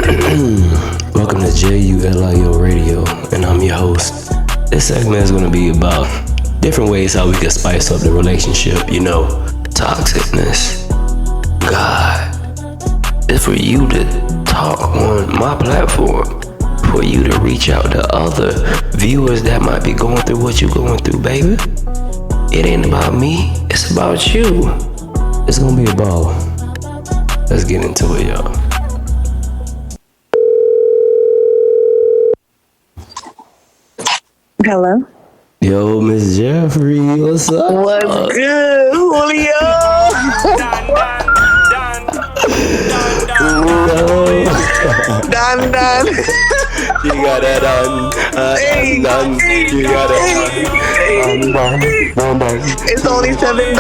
Welcome to JULIO Radio, and I'm your host. This segment is going to be about different ways how we can spice up the relationship. You know, toxicness. God, it's for you to talk on my platform, for you to reach out to other viewers that might be going through what you're going through, baby. It ain't about me, it's about you. It's going to be a ball. Let's get into it, y'all. Hello. Yo, Miss Jeffrey, what's up? What's good, Julio? Done. You got that done. You got that done. It's only $7.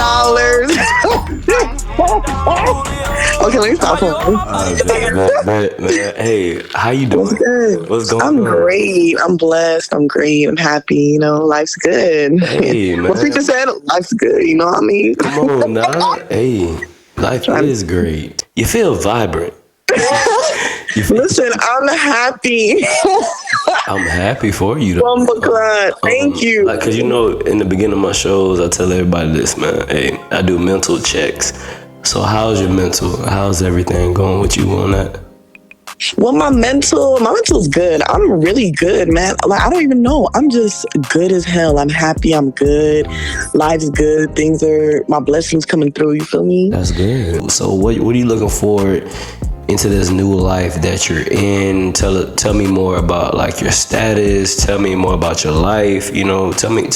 Okay, let me stop playing. Man, hey, how you doing? What's good? What's going on? I'm great. I'm blessed. I'm great. I'm happy. You know, life's good. Hey, man. What people said, life's good. You know what I mean? Come on, now. Hey, life is great. You feel vibrant. Listen, I'm happy. I'm happy for you, though. Thank you. Like, cause you know, in the beginning of my shows, I tell everybody this, man. Hey, I do mental checks. So how's your mental? How's everything going with you on that? Well, my mental's good. I'm really good, man. Like, I don't even know. I'm just good as hell. I'm happy. I'm good. Life's good. My blessings coming through. You feel me? That's good. So what are you looking forward into this new life that you're in? Tell me more about like your status. Tell me more about your life. You know, tell me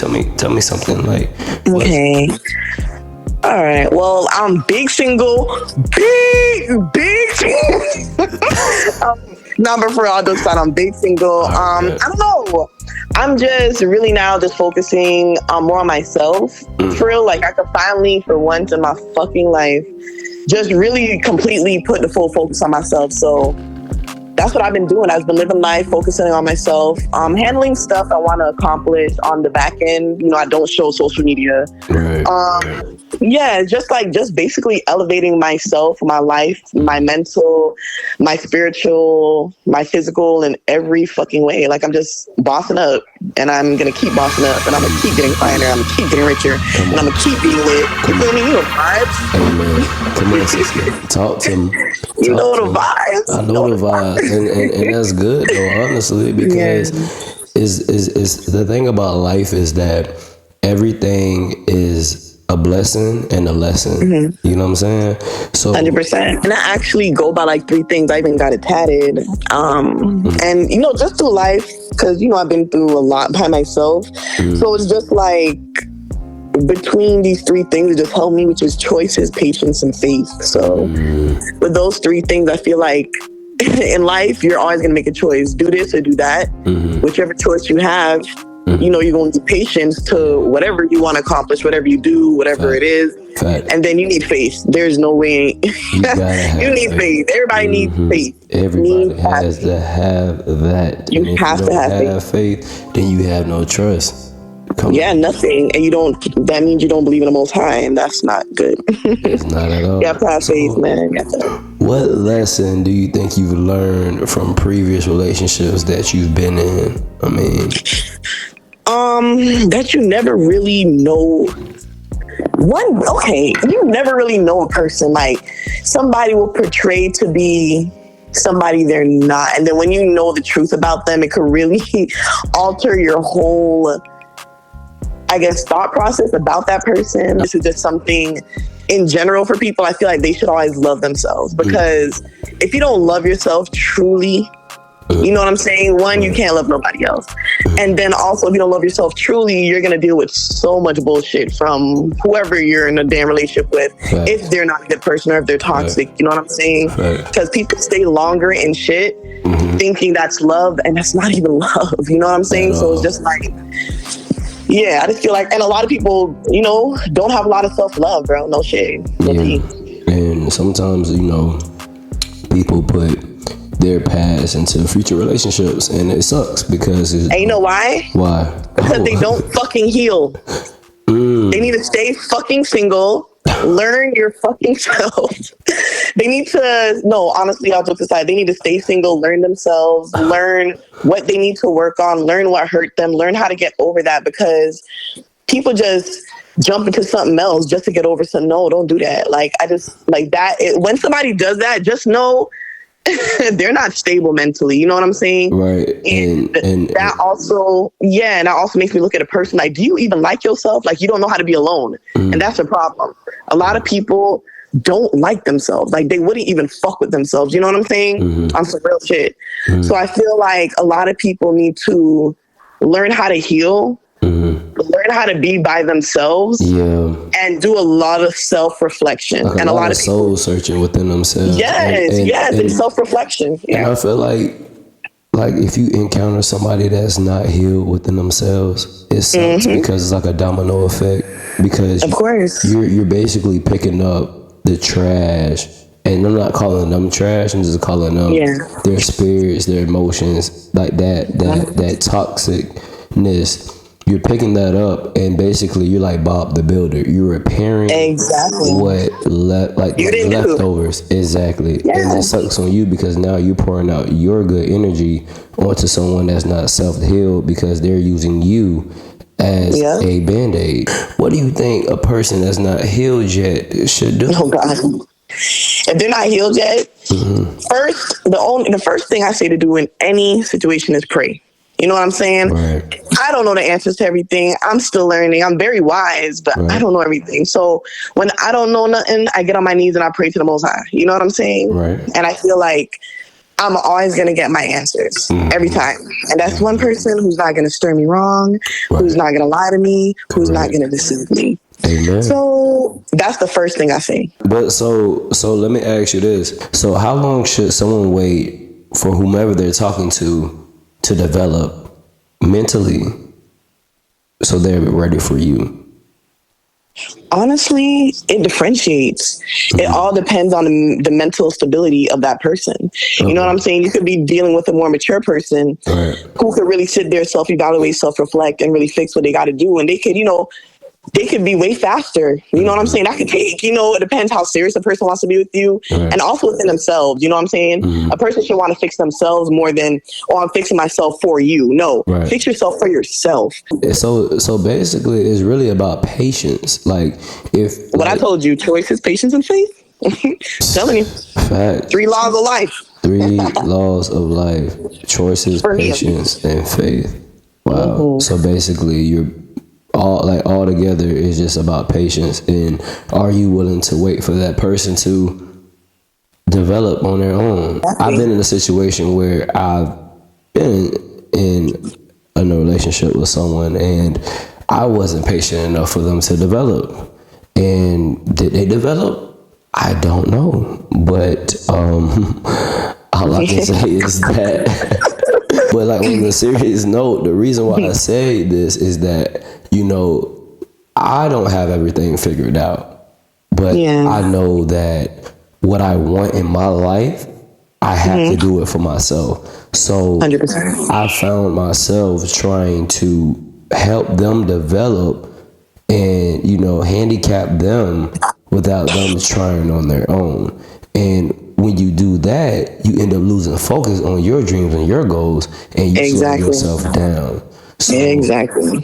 something like. Okay. All right. Well, I'm big single. Number for all those side, I'm big single. I don't know. I'm just really now just focusing more on myself. For real, like I could finally, for once in my fucking life, just really completely put the full focus on myself. So that's what I've been doing. I've been living life, focusing on myself, handling stuff I want to accomplish on the back end. You know, I don't show social media. Right. Yeah, just basically elevating myself, my life, my mental, my spiritual, my physical, in every fucking way. Like I'm just bossing up, and I'm gonna keep bossing up, and I'm gonna keep getting finer, I'm gonna keep getting richer, and I'm gonna keep being lit. You feel me? You know vibes. Hey man, come on, sister. Talk to me. You know the vibes. I know the vibes, and that's good though, honestly, because is the thing about life is that everything is a blessing and a lesson. You know what I'm saying? So 100%. And I actually go by like 3 things. I even got it tatted. And you know, just through life, because you know I've been through a lot by myself. So it's just like between these 3 things, it just helped me, which is choices, patience, and faith. So with those 3 things, I feel like in life, you're always gonna make a choice. Do this or do that. Whichever choice you have, you know, you're going to need patience to whatever you want to accomplish, whatever you do, whatever it is. And then you need faith. There's no way. You need faith. Everybody needs faith. Everybody has to have that. You have to have faith. Then you have no trust. Nothing. And that means you don't believe in the Most High, and that's not good. It's not at all. You have to have faith, man. What lesson do you think you've learned from previous relationships that you've been in? I mean, that you never really know. You never really know a person. Like somebody will portray to be somebody they're not, and then when you know the truth about them, it could really alter your whole, I guess, thought process about that person. This is just something in general for people. I feel like they should always love themselves, because if you don't love yourself truly, you know what I'm saying? One, you can't love nobody else. And then also, if you don't love yourself truly, you're going to deal with so much bullshit from whoever you're in a damn relationship with, if they're not a good person or if they're toxic. You know what I'm saying? Because people stay longer in shit thinking that's love, and that's not even love. You know what I'm saying? So it's just like, I just feel like, and a lot of people, you know, don't have a lot of self-love, bro. No shit. And sometimes, you know, people put their past into future relationships, and it sucks because and you know why? Because they don't fucking heal. They need to stay fucking single, learn your fucking self. They need to, no, honestly, all jokes aside, they need to stay single, learn themselves, learn what they need to work on, learn what hurt them, learn how to get over that, because people just jump into something else just to get over something. No, don't do that. Like, I just, like that. When somebody does that, just know they're not stable mentally. You know what I'm saying? Right. And that also, yeah, and that also makes me look at a person like, do you even like yourself? Like, you don't know how to be alone. And that's a problem. A lot of people don't like themselves. Like, they wouldn't even fuck with themselves. You know what I'm saying? On some real shit. So I feel like a lot of people need to learn how to heal, learn how to be by themselves, and do a lot of self-reflection. Like and a lot of soul searching within themselves. And self-reflection. And I feel like if you encounter somebody that's not healed within themselves, it sucks because it's like a domino effect. Because of course you're basically picking up the trash, and I'm not calling them trash. I'm just calling them their spirits, their emotions, like that toxicness. You're picking that up, and basically you're like Bob the Builder. You're repairing what leftovers. Exactly. And it sucks on you because now you're pouring out your good energy onto someone that's not self-healed because they're using you as a band-aid. What do you think a person that's not healed yet should do? Oh God. If they're not healed yet, the first thing I say to do in any situation is pray. You know what I'm saying? Right. I don't know the answers to everything. I'm still learning. I'm very wise, but I don't know everything. So when I don't know nothing, I get on my knees and I pray to the Most High. You know what I'm saying? Right. And I feel like I'm always going to get my answers every time. And that's one person who's not going to steer me wrong, who's not going to lie to me, who's not going to deceive me. Amen. So that's the first thing I say. But so let me ask you this. So how long should someone wait for whomever they're talking to develop mentally so they're ready for you? Honestly, it differentiates. It all depends on the mental stability of that person. You know what I'm saying? You could be dealing with a more mature person who could really sit there, self-evaluate, self-reflect, and really fix what they got to do. And they could, they could be way faster. You know what I'm saying? That could take, it depends how serious a person wants to be with you and also within themselves. You know what I'm saying? A person should want to fix themselves more than, I'm fixing myself for you. No, fix yourself for yourself. So basically it's really about patience. Like I told you, choices, patience, and faith. Telling you. Fact. 3 laws of life. 3 laws of life. Choices, patience, and faith. Wow. So basically you're all together is just about patience, and are you willing to wait for that person to develop on their own? I've been in a situation where I've been in a relationship with someone and I wasn't patient enough for them to develop. And did they develop? I don't know, but all I can say is that. But like on a serious note, the reason why I say this is that I don't have everything figured out, but I know that what I want in my life, I have to do it for myself. So 100%. I found myself trying to help them develop and, handicap them without them trying on their own. And when you do that, you end up losing focus on your dreams and your goals, and you slow yourself down. So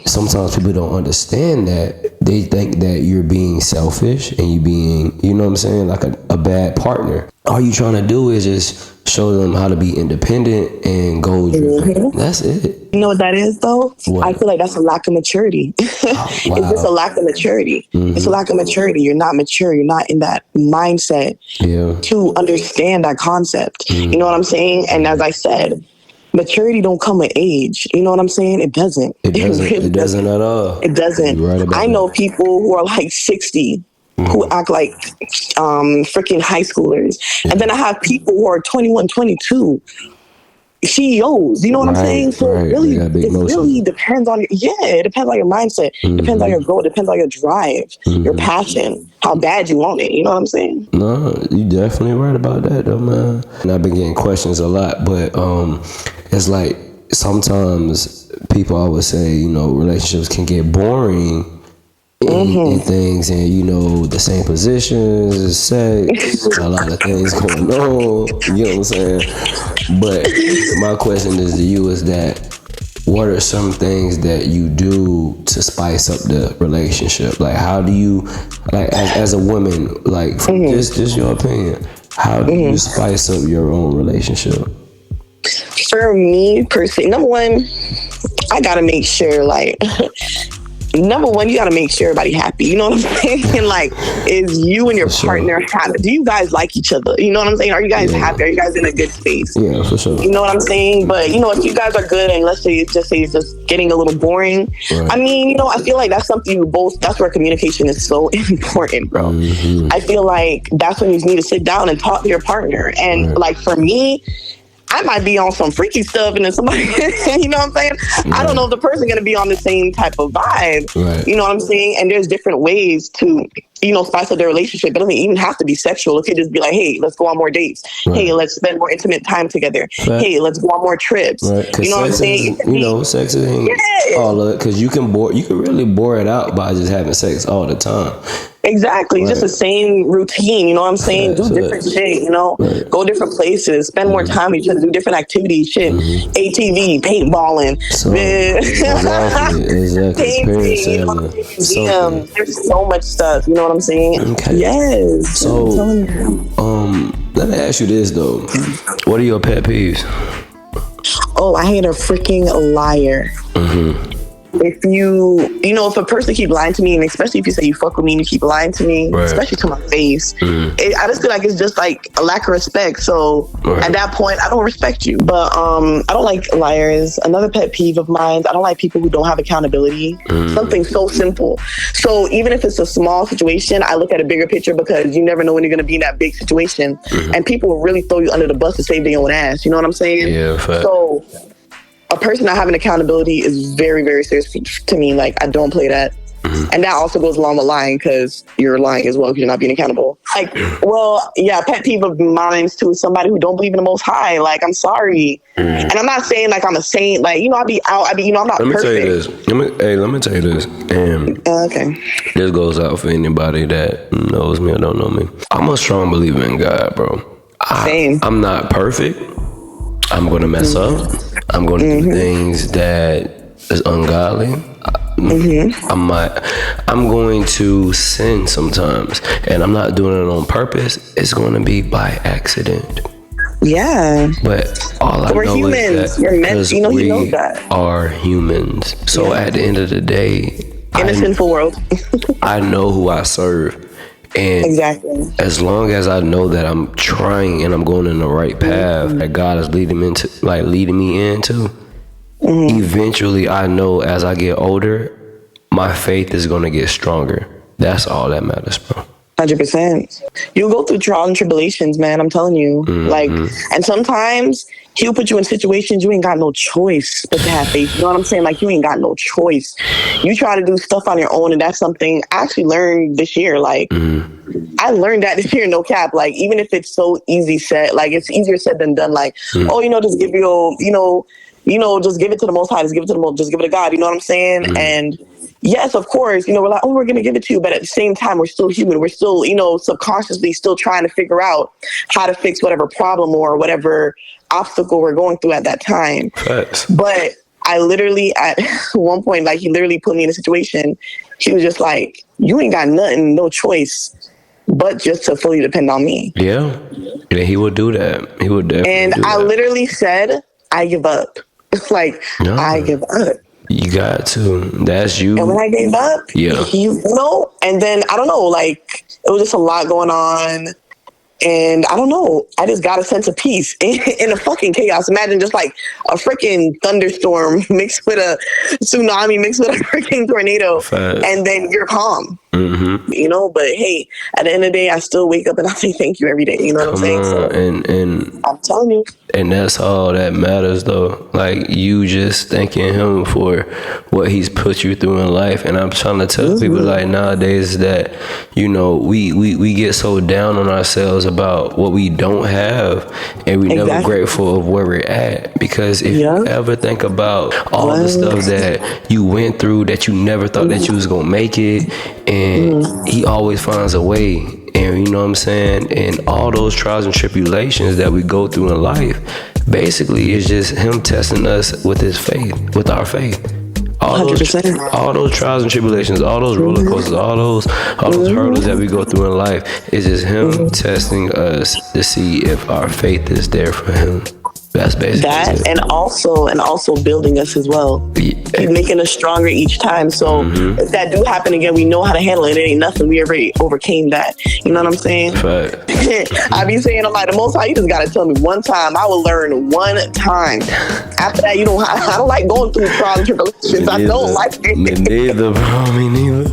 sometimes people don't understand that. They think that you're being selfish and you being, like a bad partner. All you trying to do is just show them how to be independent and goal driven. That's it. You know what that is, though? What? I feel like that's a lack of maturity. It's just a lack of maturity. It's a lack of maturity. You're not mature. You're not in that mindset to understand that concept. You know what I'm saying? And as I said, maturity don't come with age. You know what I'm saying? It doesn't. It doesn't at all. It doesn't. I know people who are like 60 who act like freaking high schoolers. And then I have people who are 21, 22, CEOs. You know what I'm saying? So it really depends on it depends on your mindset. Depends on your goal. Depends on your drive, your passion, how bad you want it. You know what I'm saying? No, you definitely right about that though, man. And I've been getting questions a lot, but it's like sometimes people always say, relationships can get boring in things, and you know, the same positions, sex, a lot of things going on. You know what I'm saying? But my question is to you is that, what are some things that you do to spice up the relationship? Like, how do you, like, as a woman, like, from just your opinion, how do you spice up your own relationship? For me personally, number one, I gotta make sure, like, number one, you gotta make sure everybody happy. You know what I'm saying? Like, is you and your partner happy? Do you guys like each other? You know what I'm saying? Are you guys happy? Are you guys in a good space? Yeah, for sure. You know what I'm saying? But, you know, if you guys are good and let's say it's just getting a little boring, I mean, you know, I feel like that's something you both, that's where communication is so important, bro. I feel like that's when you need to sit down and talk to your partner. And like, for me, I might be on some freaky stuff and then somebody, you know what I'm saying? I don't know if the person going to be on the same type of vibe. You know what I'm saying? And there's different ways to, you know, spice up their relationship. It doesn't even have to be sexual. It could just be like, hey, let's go on more dates. Hey, let's spend more intimate time together. Hey, let's go on more trips. You know what I'm saying? You know, sex ain't all of it, because you can really bore it out by just having sex all the time. Exactly. Just the same routine, you know what I'm saying? Do different shit, you know? Go different places, spend more time with each other, do different activities, shit. ATV, paintballing, painting, you know, there's so much stuff, you know what I'm saying? Yes. So, let me ask you this though. What are your pet peeves? Oh, I hate a freaking liar. If if a person keep lying to me, and especially if you say you fuck with me and you keep lying to me, especially to my face, I just feel like it's just like a lack of respect. So at that point, I don't respect you. But I don't like liars. Another pet peeve of mine, I don't like people who don't have accountability. Something so simple. So even if it's a small situation, I look at a bigger picture, because you never know when you're going to be in that big situation. And people will really throw you under the bus to save their own ass. You know what I'm saying? Yeah, fact. So a person not having accountability is very, very serious to me. Like, I don't play that. And that also goes along with lying, because you're lying as well if you're not being accountable. Like, well, yeah, pet peeve of mine too is somebody who don't believe in the Most High. Like, I'm sorry. And I'm not saying like I'm a saint. Like, you know, you know, I'm not perfect. Let me tell you this. Let me tell you this. And this goes out for anybody that knows me or don't know me. I'm a strong believer in God, bro. Same. I'm not perfect. I'm going to mess up. I'm going to do things that is ungodly. I'm going to sin sometimes, and I'm not doing it on purpose. It's going to be by accident. Yeah. But all I know humans. is that we're meant, you know that. Are humans. So at the end of the day, in a sinful world, I know who I serve. And as long as I know that I'm trying and I'm going in the right path that God is leading me into, eventually I know as I get older, my faith is going to get stronger. That's all that matters, bro. 100%. You'll go through trials and tribulations, man. I'm telling you. Like, and sometimes he'll put you in situations you ain't got no choice but to have faith. You know what I'm saying? Like, you ain't got no choice. You try to do stuff on your own, and that's something I actually learned this year. Like, I learned that this year, no cap. Like, even if it's so easy said, like, it's easier said than done. Like, oh, you know, just give just give it to the Most High. Just give it to God. You know what I'm saying? And yes, of course, you know, we're like, oh, we're going to give it to you. But at the same time, we're still human. We're still, you know, subconsciously still trying to figure out how to fix whatever problem or whatever obstacle we're going through at that time. But I literally, at one point, like, he literally put me in a situation. He was just like, you ain't got nothing, no choice, but just to fully depend on me. Yeah. Yeah, he would do that. He would definitely And I literally said, I give up. Like, I give up. You got to. That's you. And when I gave up, you know, and then I don't know, like, it was just a lot going on. And I don't know, I just got a sense of peace in a fucking chaos. Imagine just like a freaking thunderstorm mixed with a tsunami, mixed with a freaking tornado. And then you're calm. You know, but hey, at the end of the day, I still wake up and I say thank you every day. You know what I'm Come saying? So on, and I'm telling you. and that's all that matters, though. Like, you just thanking him for what he's put you through in life. And I'm trying to tell people, like, nowadays that, you know, we get so down on ourselves about what we don't have, and we never grateful of where we're at. Because if you ever think about all the stuff that you went through, that you never thought that you was gonna make it, and he always finds a way. And you know what I'm saying? And all those trials and tribulations that we go through in life, basically, is just him testing us with his faith, with our faith. All those trials and tribulations, all those roller coasters, all those hurdles that we go through in life, is just him testing us to see if our faith is there for him. That's basically that, and also building us as well. Keep making us stronger each time. So if that do happen again, we know how to handle it. It ain't nothing. We already overcame that. You know what I'm saying? Right. I be saying, I'm like, the Most High, you just gotta tell me one time. I will learn one time. After that, you don't. I don't like going through trials and tribulations. I don't like it. Me neither, bro. Me neither.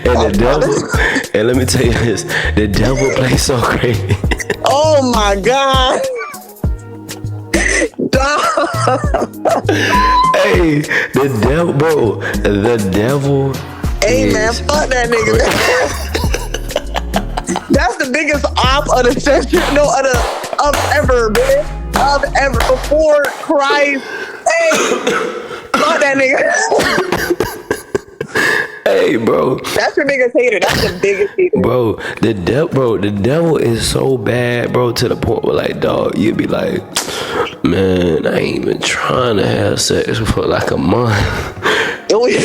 And the devil. And let me tell you this: the devil plays so crazy. Oh my God. Hey, the devil, bro. The devil. Hey, man, fuck that nigga. That's the biggest op of the century, of ever, man. Of ever. Before Christ. Hey, fuck that nigga. Hey, bro. That's your biggest hater. That's the biggest hater. Bro, the devil is so bad, bro, to the point where, like, dog, you'd be like, man, I ain't even trying to have sex for like a month. Oh, yeah.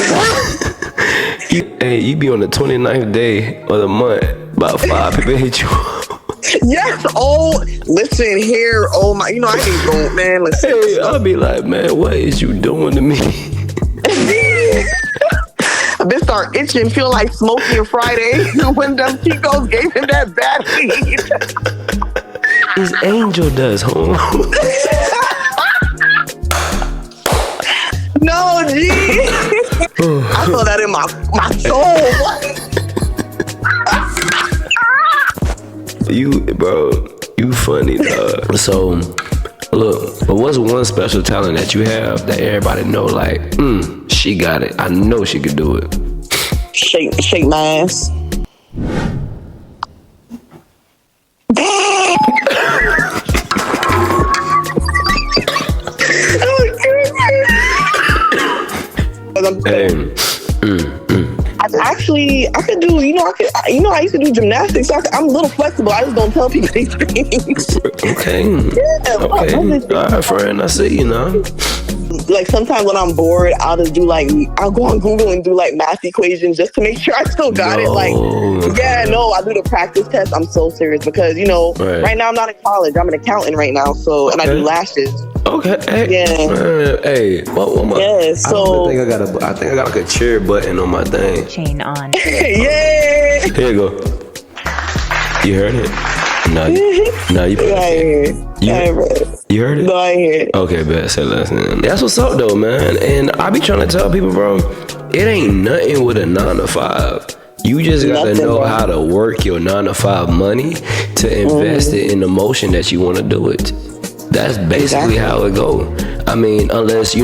You be on the 29th day of the month, about 5 people hit you. Yes, oh, listen here, oh my, I ain't going, man, listen. Hey, I'll be like, man, what is you doing to me? A bitch start itching, feel like Smokey and Friday when them Chicos gave him that bad weed. His angel does, home. No, G. I feel that in my soul. You funny, dog. So, look, but what's one special talent that you have that everybody know, like, she got it. I know she could do it. Shake my ass. I could do, I used to do gymnastics. So I'm a little flexible. I just don't tell people these things. Okay. Yeah. Okay. All right, friend. I see you now. Like, sometimes when I'm bored, I'll just do I'll go on Google and do math equations just to make sure I still got it. I do the practice test. I'm so serious because, right now I'm not in college. I'm an accountant right now. So, and I do lashes. Okay. Hey. Yeah. Hey. Yeah. So I think I got like a cheer button on my thing. Chain on. Yeah. Here you go. You heard it? No, you heard it? No, I hear it. Okay, bet. Say listen. That's what's up, though, man. And I be trying to tell people, bro, it ain't nothing with a 9 to 5. You just gotta know how to work your 9 to 5 money to invest it in the motion that you want to do it. That's basically how it go. I mean, unless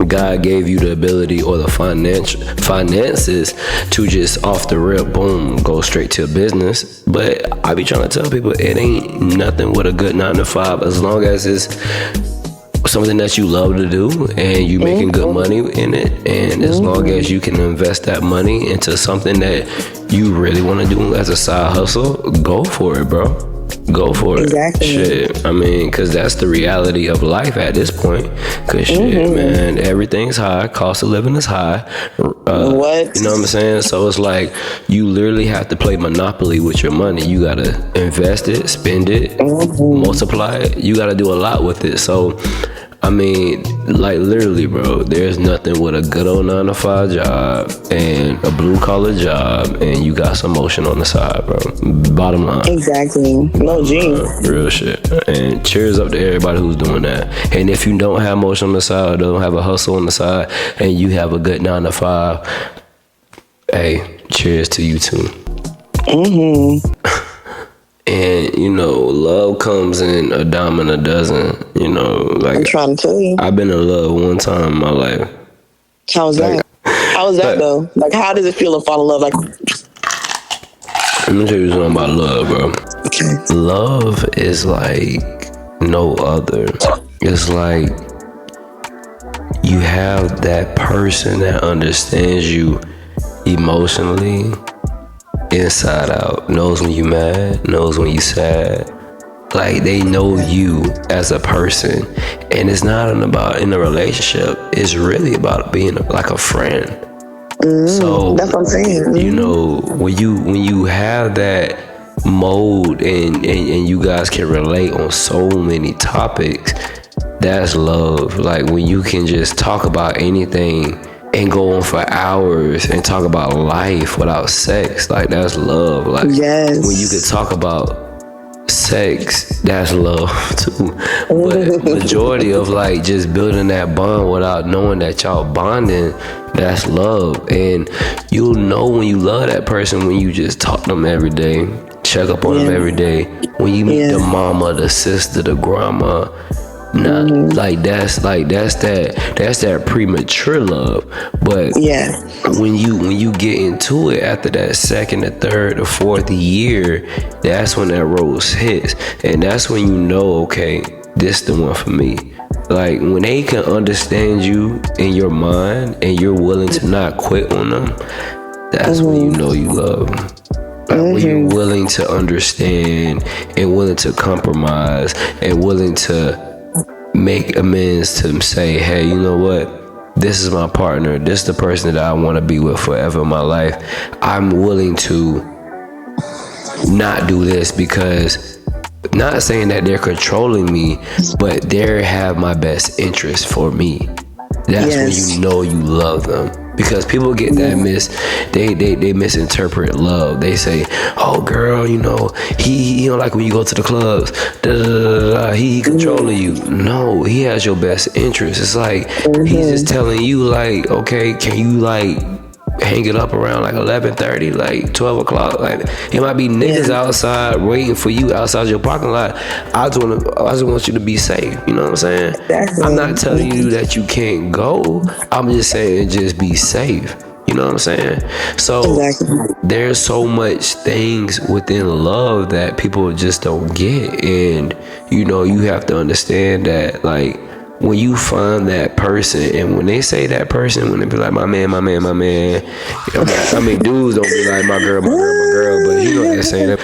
God gave you the ability or the finances to just off the rip, boom, go straight to business. But I be trying to tell people it ain't nothing with a good 9 to 5 as long as it's something that you love to do and you making good money in it, and as long as you can invest that money into something that you really want to do as a side hustle, go for it, bro. Go for it. Exactly. Shit. I mean, because that's the reality of life at this point. Because shit, man, everything's high. Cost of living is high. What? You know what I'm saying? So it's like you literally have to play Monopoly with your money. You got to invest it, spend it, multiply it. You got to do a lot with it. So, I mean, like literally, bro, there's nothing with a good old 9 to 5 job and a blue collar job and you got some motion on the side, bro. Bottom line. Exactly. No, G. Real shit. And cheers up to everybody who's doing that. And if you don't have motion on the side or don't have a hustle on the side and you have a good 9 to 5, Hey, cheers to you too. And love comes in a dime and a dozen. Like I'm trying to tell you. I've been in love one time in my life. How's that? How is that though? Like, how does it feel to fall in love? Like, let me tell you something about love, bro. okay. Love is like no other. It's like you have that person that understands you emotionally, inside out, knows when you mad, knows when you sad. Like, they know you as a person. And it's not about in a relationship, it's really about being like a friend. So that's what I'm saying. when you have that mode and you guys can relate on so many topics, that's love. Like, when you can just talk about anything and go on for hours and talk about life without sex, like, that's love. Like, when you could talk about sex, that's love too. But majority of like just building that bond without knowing that y'all bonding, that's love. And you'll know when you love that person when you just talk to them every day, check up on them every day. When you meet the mama, the sister, the grandma, that's that premature love. But when you get into it after that second, the third, the fourth year, that's when that rose hits, and that's when you know, okay, this the one for me. Like, when they can understand you in your mind and you're willing to not quit on them, that's when you know you love them. Like, when you're willing to understand and willing to compromise and willing to make amends to say, hey, you know what? This is my partner. This is the person that I want to be with forever in my life. I'm willing to not do this because, not saying that they're controlling me, but they have my best interest for me. That's when you know you love them. Because people get that they misinterpret love. They say, oh girl, he don't like when you go to the clubs. He controlling you. No, he has your best interest. It's like he's just telling you, like, okay, can you like hang it up around like 11:30, like 12 o'clock. Like, it might be niggas outside waiting for you outside your parking lot. I just want you to be safe. You know what I'm saying? Exactly. I'm not telling you that you can't go. I'm just saying just be safe. You know what I'm saying? So there's so much things within love that people just don't get. And, you have to understand that, like, when you find that person, and when they say that person, when they be like, my man, I mean, dudes don't be like, my girl, but you know what they're saying.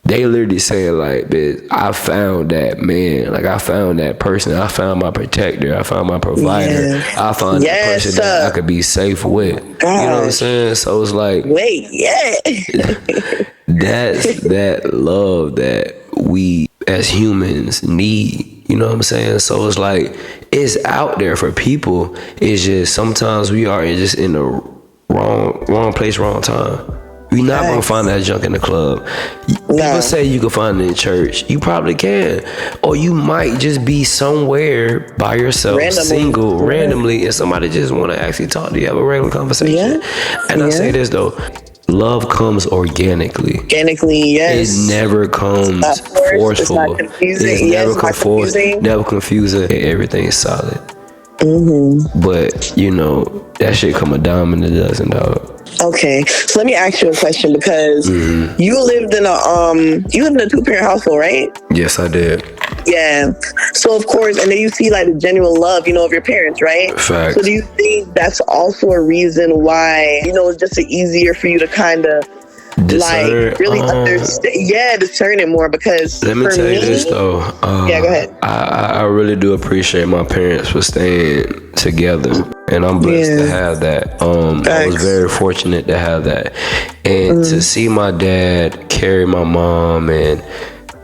They literally saying, like, bitch, I found that man. Like, I found that person. I found my protector. I found my provider. I found that person that I could be safe with. You know what I'm saying? So it's like, that's that love that we as humans need. You know what I'm saying? So it's like, it's out there for people. It's just sometimes we are just in the wrong place, wrong time. You're not gonna find that junk in the club. People say you can find it in church. You probably can. Or you might just be somewhere by yourself, single, randomly, and somebody just want to actually talk to you, have a regular conversation. And I say this though, love comes organically. It never comes forceful. It's not confusing. It's never come forced, never confusing. Everything is solid. But that shit come a dime in a dozen, dog. Okay, so let me ask you a question, because you lived in a 2-parent household, right? Yes, I did. Yeah. So of course, and then you see like the genuine love, of your parents, right? Facts. So do you think that's also a reason why, it's just easier for you to kind of like really understand, discern it more? Because let me tell you this though. Go ahead. I really do appreciate my parents for staying together, and I'm blessed to have that. I was very fortunate to have that, and to see my dad carry my mom and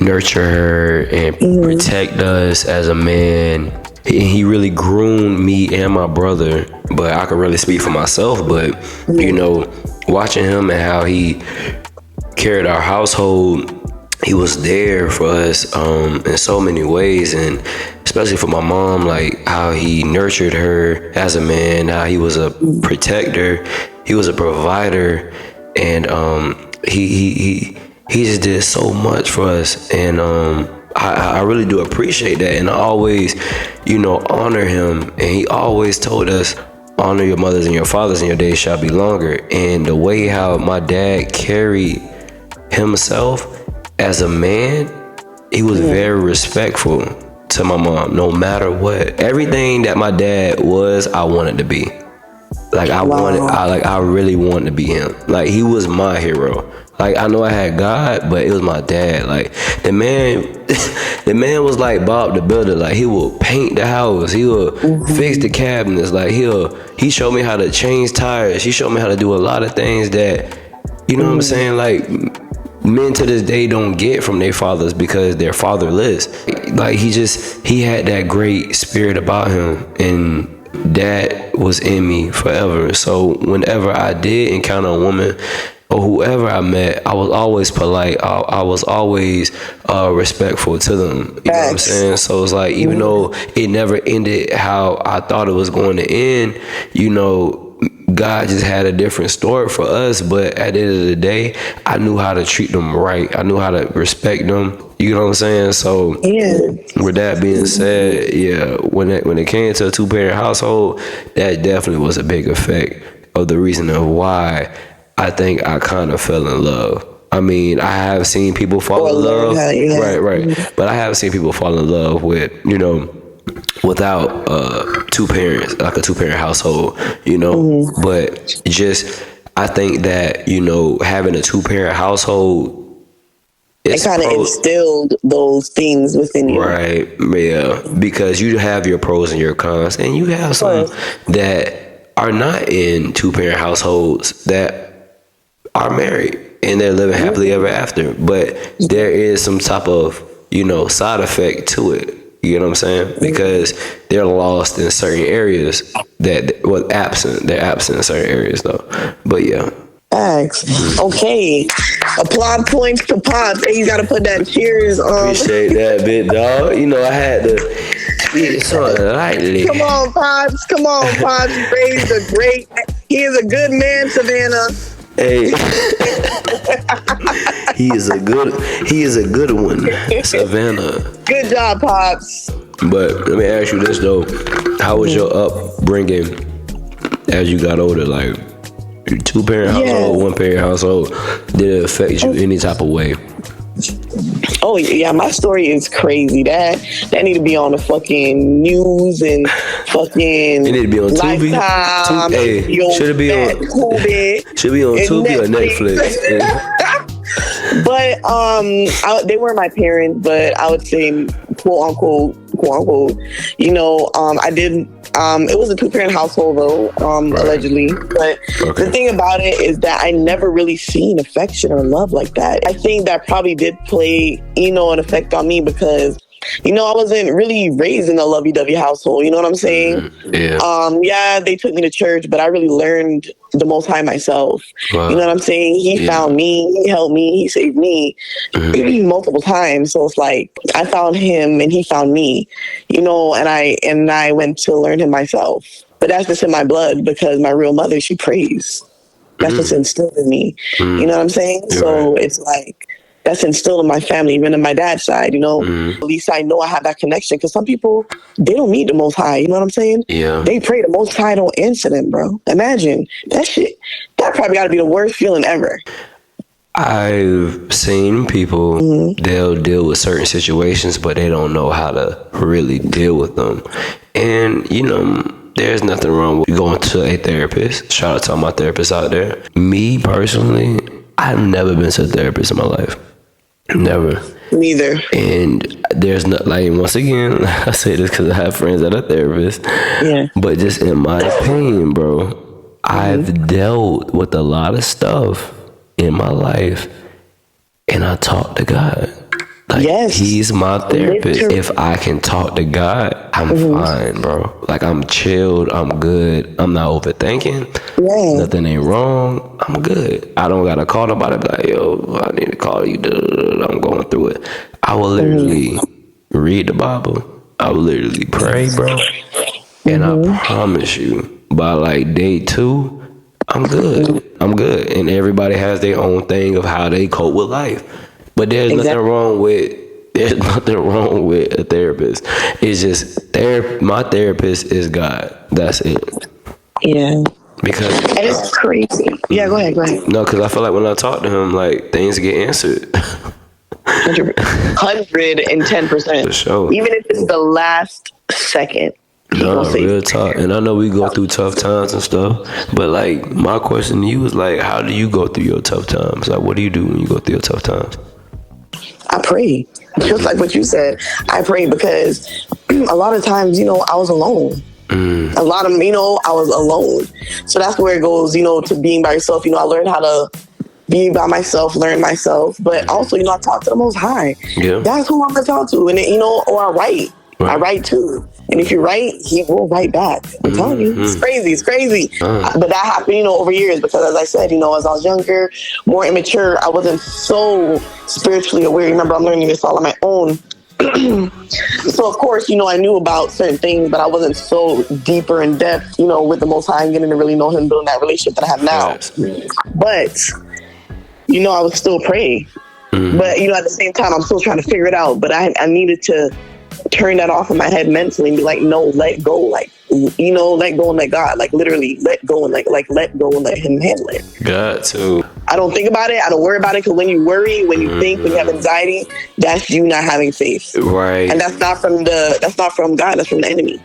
nurture her and protect us as a man. He really groomed me and my brother, but I could really speak for myself. But watching him and how he carried our household, he was there for us in so many ways, and especially for my mom, like how he nurtured her as a man, how he was a protector. he was a provider, and he just did so much for us, and I really do appreciate that, and I always, honor him. And he always told us, honor your mothers and your fathers, and your days shall be longer. And the way how my dad carried himself as a man, he was very respectful to my mom, no matter what. Everything that my dad was, I wanted to be. Like I really wanted to be him. Like, he was my hero. Like, I know I had God, but it was my dad. Like, the man was like Bob the Builder. Like, he will paint the house. He will fix the cabinets. Like, he showed me how to change tires. He showed me how to do a lot of things that, you know what I'm saying? Like, men to this day don't get from their fathers because they're fatherless. Like, he had that great spirit about him, and that was in me forever. So whenever I did encounter a woman or whoever I met, I was always polite. I was always respectful to them. You know what I'm saying? So it's like, even though it never ended how I thought it was going to end, God just had a different story for us. But at the end of the day, I knew how to treat them right. I knew how to respect them. You know what I'm saying? So with that being said, when it came to a 2-parent household, that definitely was a big effect of the reason of why I think I kind of fell in love. I mean, I have seen people fall in love. Right. But I have seen people fall in love with, without 2 parents, like a 2-parent household, But just, I think that, having a 2-parent household, it kind of instilled those things within you. Right, yeah. Because you have your pros and your cons, and you have some that are not in 2-parent households that are married and they're living happily ever after. But there is some type of, side effect to it. You know what I'm saying? Because they're lost in certain areas they're absent in certain areas though. But yeah. Thanks. Okay. Applaud points to Pops. Hey, you gotta put that cheers on. Appreciate that bit, dog. I had to speak something lightly. Come on, Pops. Raised a great. He is a good man, Savannah. Hey. He is a good one, Savannah. Good job, Pops. But let me ask you this though. How was your upbringing as you got older? Like, 2-parent household, 1-parent household, did it affect you any type of way? Oh yeah, my story is crazy. That need to be on the fucking news and fucking. It need to be on Tubi. Lifetime. Should it be on Tubi? Should be on Tubi or Netflix? But they weren't my parents, but I would say quote unquote. I did. It was a 2-parent household though, allegedly. But the thing about it is that I never really seen affection or love like that. I think that probably did play, an effect on me because, I wasn't really raised in a lovey-dovey household. You know what I'm saying? Yeah. They took me to church, but I really learned the Most High myself. Wow. You know what I'm saying? He found me, he helped me, he saved me multiple times. So it's like I found him and he found me, and I went to learn him myself. But that's just in my blood because my real mother, she prays. That's just instilled in me. You know what I'm saying? So it's like that's instilled in my family, even in my dad's side, At least I know I have that connection because some people, they don't meet the Most High, you know what I'm saying? Yeah. They pray the Most High don't answer them, bro. Imagine that shit. That probably got to be the worst feeling ever. I've seen people, they'll deal with certain situations, but they don't know how to really deal with them. And, there's nothing wrong with going to a therapist. Shout out to all my therapists out there. Me, personally, I've never been to a therapist in my life. Never. Neither. And there's not, once again, I say this because I have friends that are therapists. Yeah. But just in my opinion, bro, I've dealt with a lot of stuff in my life and I talk to God. He's my therapist. If I can talk to God, I'm fine, bro. I'm chilled. I'm good. I'm not overthinking. Yeah. Nothing ain't wrong. I'm good. I don't got to call nobody like, yo, I need to call you. I'm going through it. I will literally read the Bible. I will literally pray, bro. And I promise you, by day 2, I'm good. I'm good. And everybody has their own thing of how they cope with life. But there's nothing wrong with a therapist. It's just my therapist is God. That's it. Yeah. Because and it's crazy. Yeah, go ahead. No, because I feel like when I talk to him, like things get answered. 110%. For sure. Even if it's the last second. No, real talk. And I know we go through tough times and stuff, but like my question to you is like, how do you go through your tough times? Like, what do you do when you go through your tough times? I pray. Just like what you said. I pray because a lot of times, I was alone. A lot of, I was alone. So that's where it goes, to being by yourself. I learned how to be by myself, learn myself. But also, I talk to the Most High. Yeah. That's who I'm going to talk to. And, or I write. Right. I write too. And if you write, he will write back. I'm telling you, it's crazy. But that happened, over years because, as I said, as I was younger, more immature, I wasn't so spiritually aware. Remember, I'm learning this all on my own. So, of course, I knew about certain things, but I wasn't so deeper in depth, with the Most High and getting to really know him, building that relationship that I have now. Yes. But, I would still pray. But, at the same time, I'm still trying to figure it out. But I needed to turn that off in my head mentally and be like, no, let go. Like, let go and let God. Like, literally, let go and let go and let him handle it. Got to. I don't think about it. I don't worry about it because when you worry, when you think, when you have anxiety, that's you not having faith. Right. And that's not from God. That's from the enemy.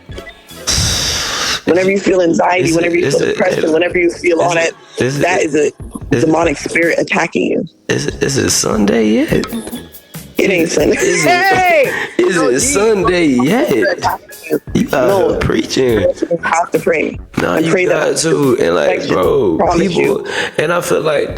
Whenever you feel anxiety, whenever you feel depression, whenever you feel all that, that is a demonic spirit attacking you. Is it Sunday yet? It ain't Sunday. Is it Sunday yet? You are preaching. You have to pray. No, you got to. And like, bro, people, and I feel like,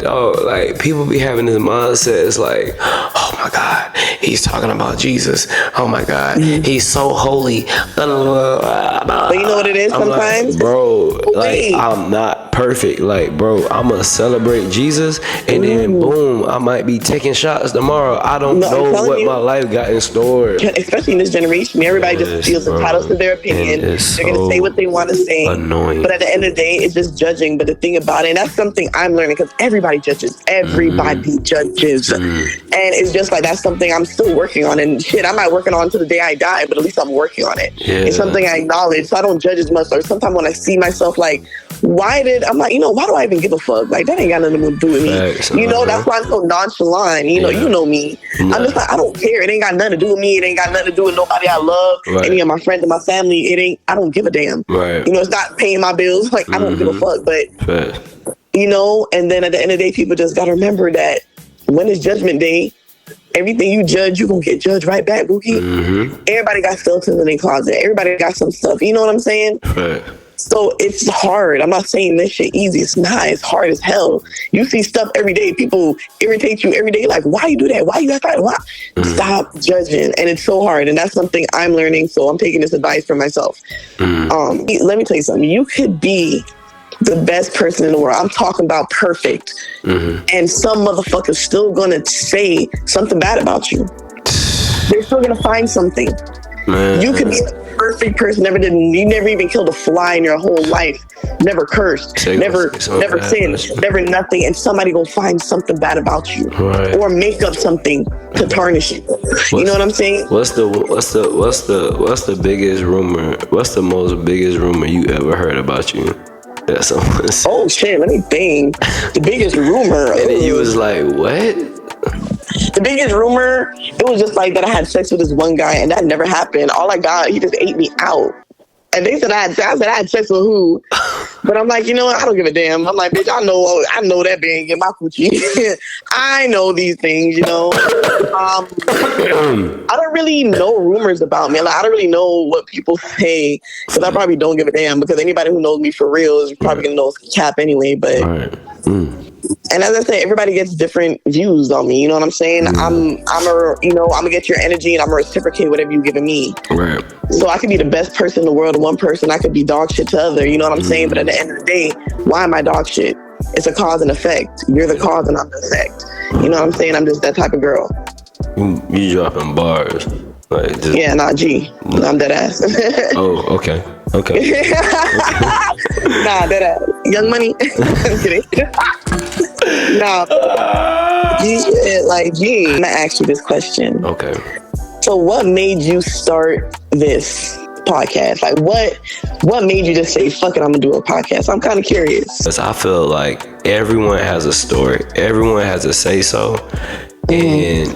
people be having this mindset. It's like, oh my God, he's talking about Jesus. Oh my God, he's so holy. But you know what it is sometimes? Like, bro, I'm not perfect. Like, bro, I'm going to celebrate Jesus. And then, boom, I might be taking shots tomorrow. I don't know what my life got in store. Especially in this generation, everybody just feels entitled to their opinion. They're going to say what they want to say. Annoying. But at the end of the day, it's just judging. But the thing about it, and that's something I'm learning because everybody judges. Everybody judges. And it's just like, that's something I'm still working on. And shit, I'm not working on until the day I die, but at least I'm working on it. Yeah. It's something I acknowledge. So I don't judge as much. Or sometimes when I see myself like, why do I even give a fuck? Like, that ain't got nothing to do with me. That's why I'm so nonchalant. You know me. Yeah. I'm just like, I don't care. It ain't got nothing to do with me. It ain't got nothing to do with nobody I love. Right. Any of my friends and my family. I don't give a damn. Right. It's not paying my bills. Like, I don't give a fuck. But, and then at the end of the day, people just got to remember that when it's judgment day, everything you judge, you're going to get judged right back, Bookie. Everybody got skeletons in their closet. Everybody got some stuff. You know what I'm saying? Right. So it's hard. I'm not saying this shit easy. It's not. It's hard as hell. You see stuff every day. People irritate you every day. Like, why you do that? Why you act like why? Stop judging. And it's so hard. And that's something I'm learning. So I'm taking this advice for myself. Let me tell you something. You could be the best person in the world. I'm talking about perfect. And some motherfucker's still gonna say something bad about you. They're still gonna find something. Man. You could be a perfect person, you never even killed a fly in your whole life, never cursed, never sinned, never nothing, and somebody gonna find something bad about you, right, or make up something to tarnish you. You know what I'm saying? What's the biggest rumor? What's the most biggest rumor you ever heard about you? That someone said? Oh shit, let me think. The biggest rumor. And then you was like, what? The biggest rumor, it was just like that I had sex with this one guy, and that never happened. All I got, he just ate me out. And they said I had sex with who? But I'm like, you know what? I don't give a damn. I'm like, bitch, I know that being in my coochie. I know these things, I don't really know rumors about me. Like, I don't really know what people say because I probably don't give a damn because anybody who knows me for real is probably gonna know it's cap anyway. But. And as I say, everybody gets different views on me. You know what I'm saying? I'm gonna get your energy and I'm gonna reciprocate whatever you're giving me. Right. So I could be the best person in the world to one person. I could be dog shit to other. You know what I'm saying? But at the end of the day, why am I dog shit? It's a cause and effect. You're the cause and I'm the effect. You know what I'm saying? I'm just that type of girl. You dropping bars. Yeah, not G. No, I'm dead ass. Oh, okay. Okay. Nah, that Young Money. I'm kidding. Nah, I'm gonna ask you this question. Okay. So, what made you start this podcast? Like, what made you just say, "Fuck it, I'm gonna do a podcast"? I'm kind of curious. Because I feel like everyone has a story. Everyone has a say-so. And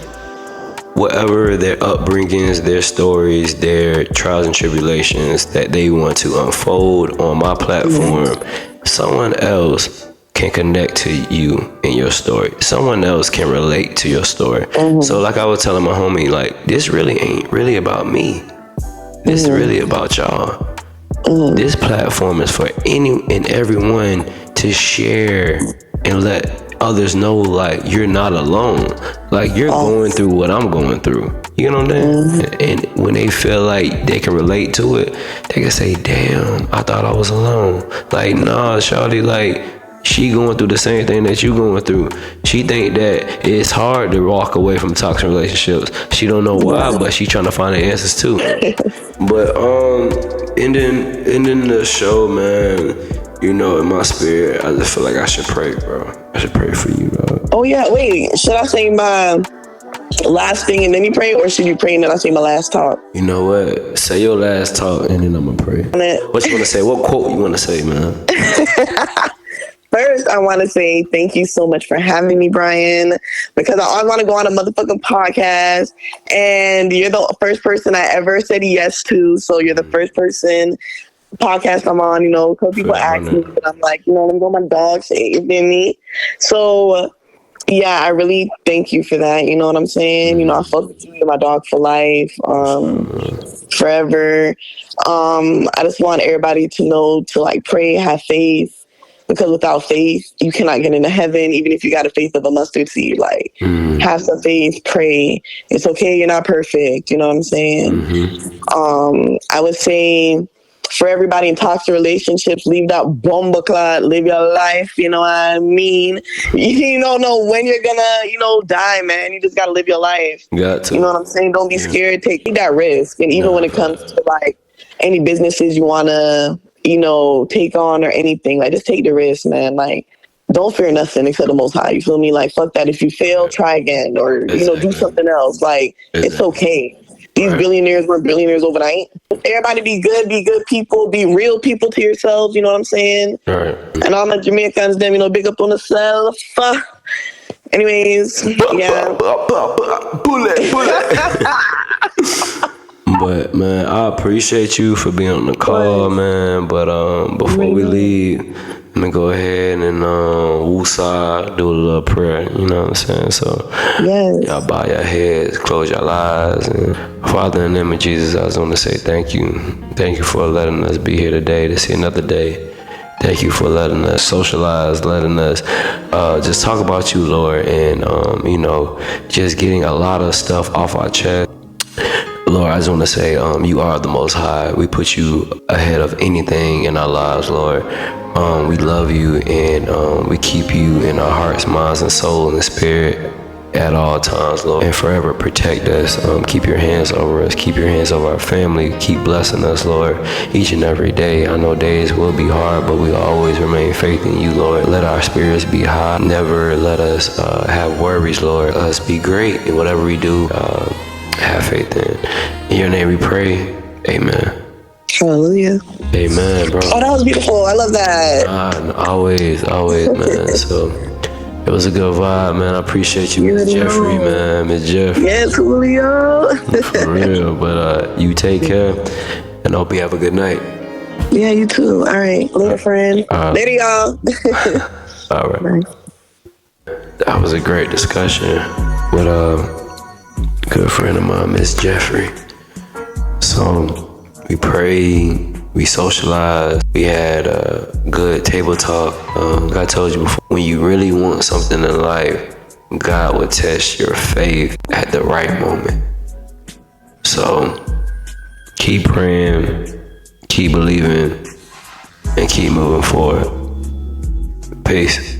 whatever their upbringings, their stories, their trials and tribulations that they want to unfold on my platform, someone else can connect to you and your story. Someone else can relate to your story. So like I was telling my homie, like, this really ain't really about me. This is really about y'all. This platform is for any and everyone to share and let others know, like, you're not alone. Like, you're going through what I'm going through. You know what I'm saying? And when they feel like they can relate to it, they can say, damn, I thought I was alone. Like, nah, shawty, like, she going through the same thing that you going through. She think that it's hard to walk away from toxic relationships. She don't know why, but she trying to find the answers too. But ending the show, man, you know, in my spirit, I just feel like I should pray, bro. I should pray for you, bro. Oh yeah, wait. Should I say my last thing and then you pray, or should you pray and then I say my last talk? You know what? Say your last talk and then I'm gonna pray. What you wanna say? What quote you wanna say, man? First, I want to say thank you so much for having me, Brian, because I always want to go on a motherfucking podcast, and you're the first person I ever said yes to. So you're the first podcast I'm on, you know, because people ask me, but I'm like, you know, let me go, my dog saved in me. So, yeah, I really thank you for that. You know what I'm saying? You know, I fuck with you and my dog for life, forever. I just want everybody to know to, like, pray, have faith. Because without faith, you cannot get into heaven, even if you got a faith of a mustard seed. Like, have some faith, pray. It's okay, you're not perfect. You know what I'm saying? I would say for everybody in toxic relationships, leave that bomba clot, live your life. You know what I mean? You don't know when you're gonna, you know, die, man. You just gotta live your life. Got to. You know what I'm saying? Don't be scared. Take that risk. And even when it comes to, like, any businesses you wanna, you know, take on or anything, like, just take the risk, man. Like, don't fear nothing except the Most High. You feel me? Like, fuck that. If you fail, try again, or you know, do something else. Like, it's okay. These billionaires weren't billionaires overnight. Everybody be good people, be real people to yourselves. You know what I'm saying? Right. And all my Jamaicans, them, you know, big up on the self. Anyways, yeah. Bullet. But man, I appreciate you for being on the call, man. But before we leave, let me go ahead and woosah, do a little prayer. You know what I'm saying? So y'all bow your heads, close your eyes, and Father, in the name of Jesus, I just want to say thank you for letting us be here today to see another day. Thank you for letting us socialize, letting us just talk about you, Lord, and you know, just getting a lot of stuff off our chest. Lord, I just want to say, you are the Most High. We put you ahead of anything in our lives, Lord. We love you, and we keep you in our hearts, minds, and soul, and the spirit at all times, Lord. And forever protect us. Keep your hands over us. Keep your hands over our family. Keep blessing us, Lord, each and every day. I know days will be hard, but we always remain faith in you, Lord. Let our spirits be high. Never let us have worries, Lord. Let us be great in whatever we do. Have faith in your name we pray. Amen. Hallelujah. Amen, bro. Oh, that was beautiful. I love that. Always, man. So it was a good vibe, man. I appreciate you, Miss Jeffrey, man. Miss Jeff. Yes, Julio. For real. But you take care, and I hope you have a good night. Yeah, you too. All right. Later, friend. Later, y'all. All right. That was a great discussion with good friend of mine, Miss Jeffrey. So we prayed, we socialized, we had a good table talk. Like I told you before, when you really want something in life, God will test your faith at the right moment. So keep praying, keep believing, and keep moving forward. Peace.